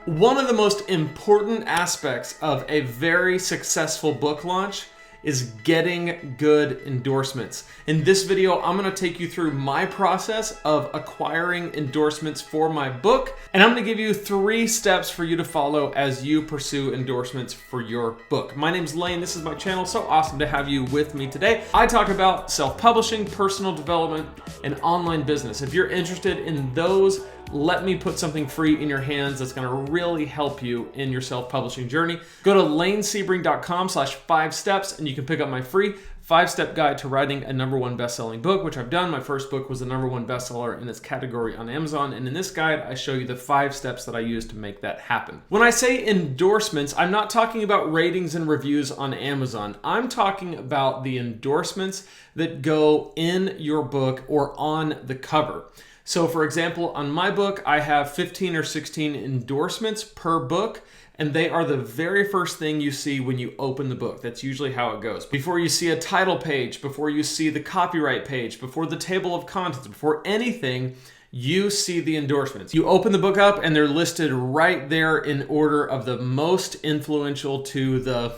One of the most important aspects of a very successful book launch is getting good endorsements. In this video, I'm gonna take you through my process of acquiring endorsements for my book, and I'm gonna give you 3 steps for you to follow as you pursue endorsements for your book. My name's Lane, this is my channel, so awesome to have you with me today. I talk about self-publishing, personal development, and online business. If you're interested in those, let me put something free in your hands that's gonna really help you in your self-publishing journey. Go to lanesebring.com/5steps and you can pick up my free 5-step guide to writing a #1 best-selling book, which I've done. My first book was the #1 bestseller in its category on Amazon. And in this guide, I show you the 5 steps that I use to make that happen. When I say endorsements, I'm not talking about ratings and reviews on Amazon. I'm talking about the endorsements that go in your book or on the cover. So for example, on my book, I have 15 or 16 endorsements per book, and they are the very first thing you see when you open the book. That's usually how it goes. Before you see a title page, before you see the copyright page, before the table of contents, before anything, you see the endorsements. You open the book up and they're listed right there in order of the most influential to the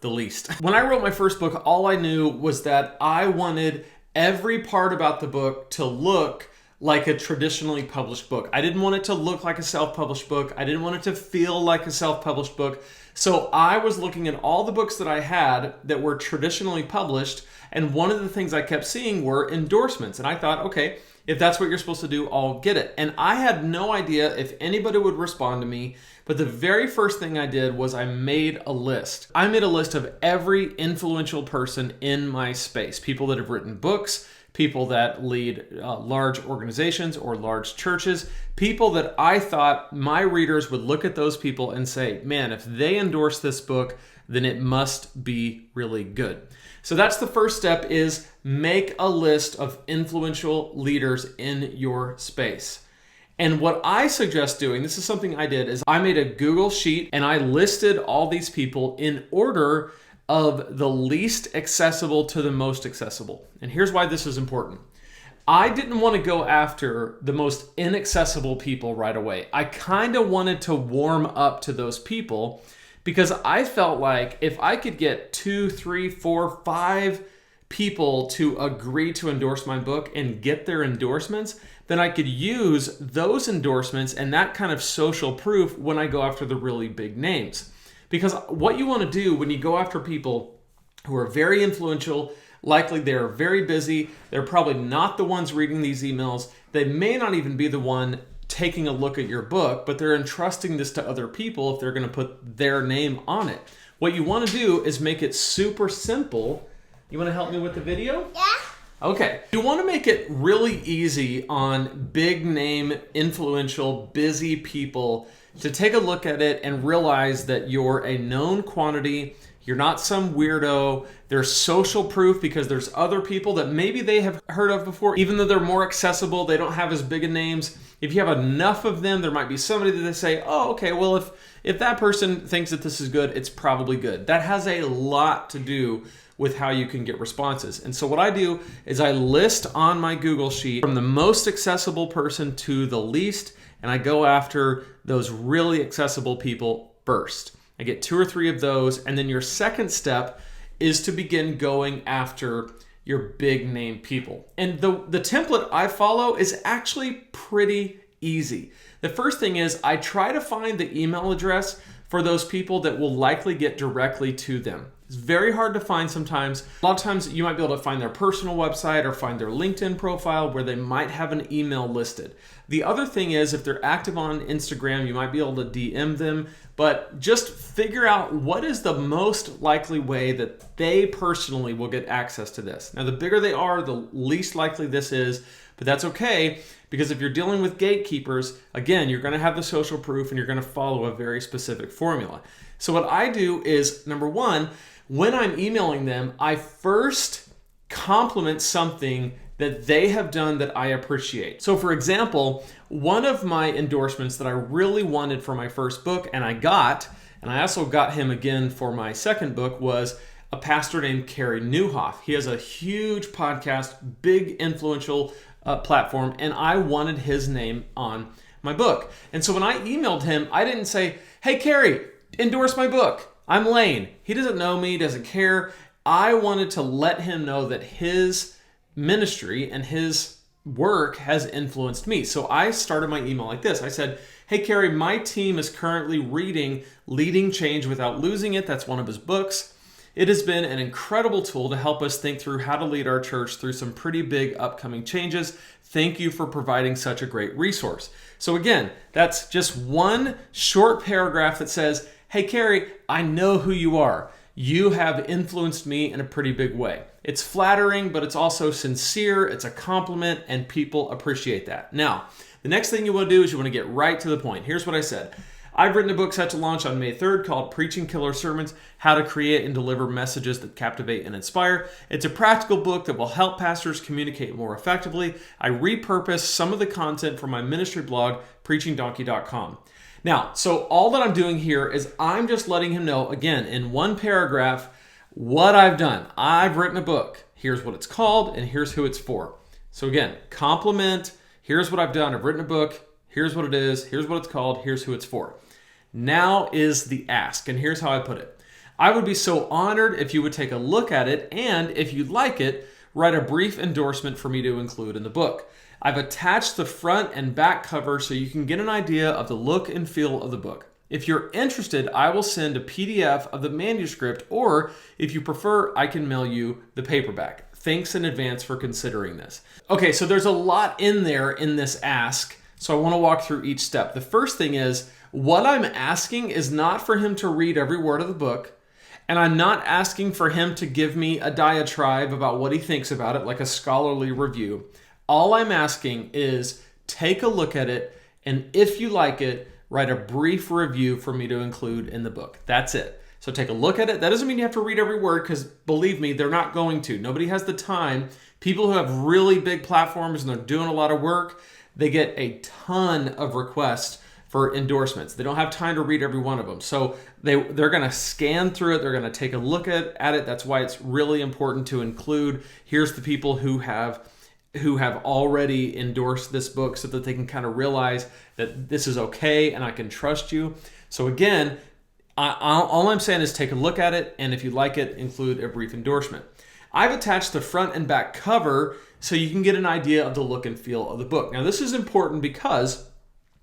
least. When I wrote my first book, all I knew was that I wanted every part about the book to look like a traditionally published book. I didn't want it to look like a self-published book. I didn't want it to feel like a self-published book. So I was looking at all the books that I had that were traditionally published, and one of the things I kept seeing were endorsements. And I thought, okay, if that's what you're supposed to do, I'll get it. And I had no idea if anybody would respond to me, but the very first thing I did was I made a list. I made a list of every influential person in my space, people that have written books, people that lead large organizations or large churches, people that I thought my readers would look at those people and say, man, if they endorse this book, then it must be really good. So that's the first step, is make a list of influential leaders in your space. And what I suggest doing, this is something I did, is I made a Google sheet and I listed all these people in order of the least accessible to the most accessible. And here's why this is important. I didn't want to go after the most inaccessible people right away. I kind of wanted to warm up to those people because I felt like if I could get 2, 3, 4, 5 people to agree to endorse my book and get their endorsements, then I could use those endorsements and that kind of social proof when I go after the really big names. Because what you want to do when you go after people who are very influential, likely they're very busy, they're probably not the ones reading these emails, they may not even be the one taking a look at your book, but they're entrusting this to other people if they're going to put their name on it. What you want to do is make it super simple. You want to help me with the video? Yeah. Okay. You want to make it really easy on big name, influential, busy people to take a look at it and realize that you're a known quantity. You're not some weirdo. There's social proof because there's other people that maybe they have heard of before, even though they're more accessible, they don't have as big a names. If you have enough of them, there might be somebody that they say, oh, okay, well, if that person thinks that this is good, it's probably good. That has a lot to do with how you can get responses. And so what I do is I list on my Google sheet from the most accessible person to the least, and I go after those really accessible people first. I get 2 or 3 of those, and then your second step is to begin going after your big name people. And the template I follow is actually pretty easy. The first thing is I try to find the email address for those people that will likely get directly to them. It's very hard to find sometimes. A lot of times you might be able to find their personal website or find their LinkedIn profile where they might have an email listed. The other thing is if they're active on Instagram, you might be able to DM them, but just figure out what is the most likely way that they personally will get access to this. Now, the bigger they are, the least likely this is, but that's okay, because if you're dealing with gatekeepers, again, you're going to have the social proof and you're going to follow a very specific formula. So what I do is, number 1, when I'm emailing them, I first compliment something that they have done that I appreciate. So for example, one of my endorsements that I really wanted for my first book, and I also got him again for my second book, was a pastor named Carey Nieuwhof. He has a huge podcast, big influential platform, and I wanted his name on my book. And so when I emailed him, I didn't say, hey, Carrie, endorse my book. I'm Lane. He doesn't know me, doesn't care. I wanted to let him know that his ministry and his work has influenced me. So I started my email like this. I said, hey, Carrie, my team is currently reading Leading Change Without Losing It. That's one of his books. It has been an incredible tool to help us think through how to lead our church through some pretty big upcoming changes. Thank you for providing such a great resource. So again, that's just one short paragraph that says, hey, Carrie, I know who you are. You have influenced me in a pretty big way. It's flattering, but it's also sincere. It's a compliment, and people appreciate that. Now, the next thing you want to do is you want to get right to the point. Here's what I said. I've written a book set to launch on May 3rd called Preaching Killer Sermons, How to Create and Deliver Messages That Captivate and Inspire. It's a practical book that will help pastors communicate more effectively. I repurposed some of the content from my ministry blog, preachingdonkey.com. Now, so all that I'm doing here is I'm just letting him know, again, in one paragraph, what I've done. I've written a book. Here's what it's called, and here's who it's for. So again, compliment, here's what I've done. I've written a book. Here's what it is. Here's what it's called. Here's who it's for. Now is the ask, and here's how I put it. I would be so honored if you would take a look at it, and if you'd like it, write a brief endorsement for me to include in the book. I've attached the front and back cover so you can get an idea of the look and feel of the book. If you're interested, I will send a PDF of the manuscript, or if you prefer, I can mail you the paperback. Thanks in advance for considering this. Okay, so there's a lot in there in this ask, so I want to walk through each step. The first thing is, what I'm asking is not for him to read every word of the book, and I'm not asking for him to give me a diatribe about what he thinks about it, like a scholarly review. All I'm asking is take a look at it, and if you like it, write a brief review for me to include in the book. That's it. So take a look at it. That doesn't mean you have to read every word, because believe me, they're not going to. Nobody has the time. People who have really big platforms and they're doing a lot of work, they get a ton of requests for endorsements. They don't have time to read every one of them. So they're going to scan through it. They're going to take a look at it. That's why it's really important to include, here's the people who have already endorsed this book, so that they can kind of realize that this is okay and I can trust you. So again, all I'm saying is take a look at it, and if you like it, include a brief endorsement. I've attached the front and back cover so you can get an idea of the look and feel of the book. Now this is important because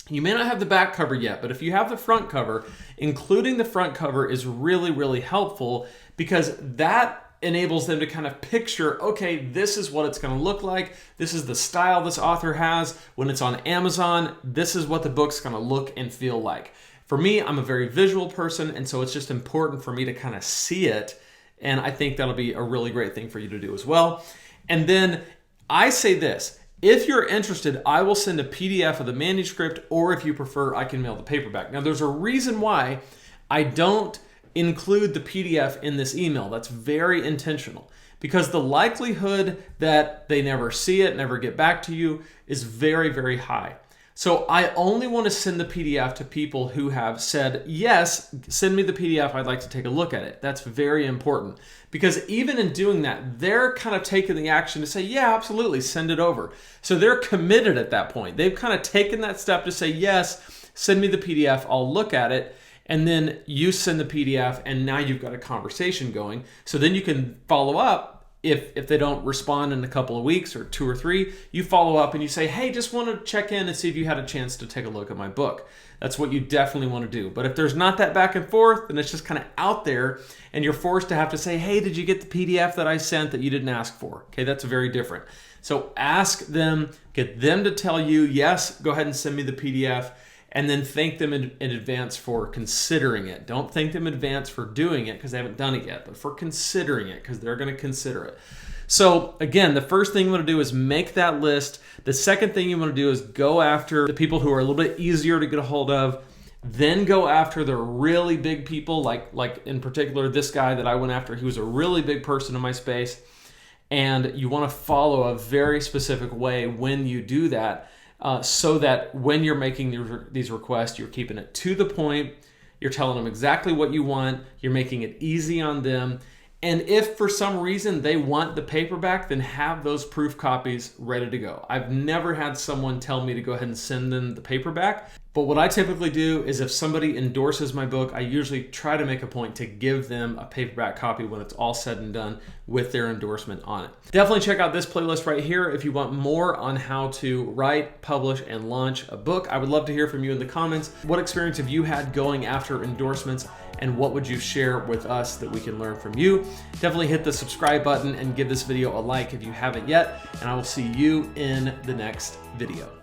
you may not have the back cover yet, but if you have the front cover, including the front cover is really, really helpful, because that enables them to kind of picture, okay, this is what it's going to look like. This is the style this author has. When it's on Amazon, this is what the book's going to look and feel like. For me, I'm a very visual person, and so it's just important for me to kind of see it, and I think that'll be a really great thing for you to do as well. And then I say this, if you're interested, I will send a PDF of the manuscript, or if you prefer, I can mail the paperback. Now, there's a reason why I don't include the PDF in this email. That's very intentional, because the likelihood that they never see it, never get back to you, is very, very high. So I only want to send the PDF to people who have said, yes, send me the PDF, I'd like to take a look at it. That's very important, because even in doing that, they're kind of taking the action to say, yeah, absolutely, send it over. So they're committed at that point. They've kind of taken that step to say, yes, send me the PDF, I'll look at it. And then you send the PDF, and now you've got a conversation going. So then you can follow up. If they don't respond in a couple of weeks or 2 or 3, you follow up and you say, hey, just want to check in and see if you had a chance to take a look at my book. That's what you definitely want to do. But if there's not that back and forth, then it's just kind of out there, and you're forced to have to say, hey, did you get the PDF that I sent that you didn't ask for? Okay, that's very different. So ask them, get them to tell you, yes, go ahead and send me the PDF. And then thank them in advance for considering it. Don't thank them in advance for doing it because they haven't done it yet, but for considering it, because they're going to consider it. So again, the first thing you want to do is make that list. The second thing you want to do is go after the people who are a little bit easier to get a hold of. Then go after the really big people, like in particular this guy that I went after. He was a really big person in my space. And you want to follow a very specific way when you do that. So that when you're making these requests, you're keeping it to the point, you're telling them exactly what you want, you're making it easy on them, And if for some reason they want the paperback, then have those proof copies ready to go. I've never had someone tell me to go ahead and send them the paperback. But what I typically do is if somebody endorses my book, I usually try to make a point to give them a paperback copy when it's all said and done with their endorsement on it. Definitely check out this playlist right here if you want more on how to write, publish, and launch a book. I would love to hear from you in the comments. What experience have you had going after endorsements, and what would you share with us that we can learn from you? Definitely hit the subscribe button and give this video a like if you haven't yet, and I will see you in the next video.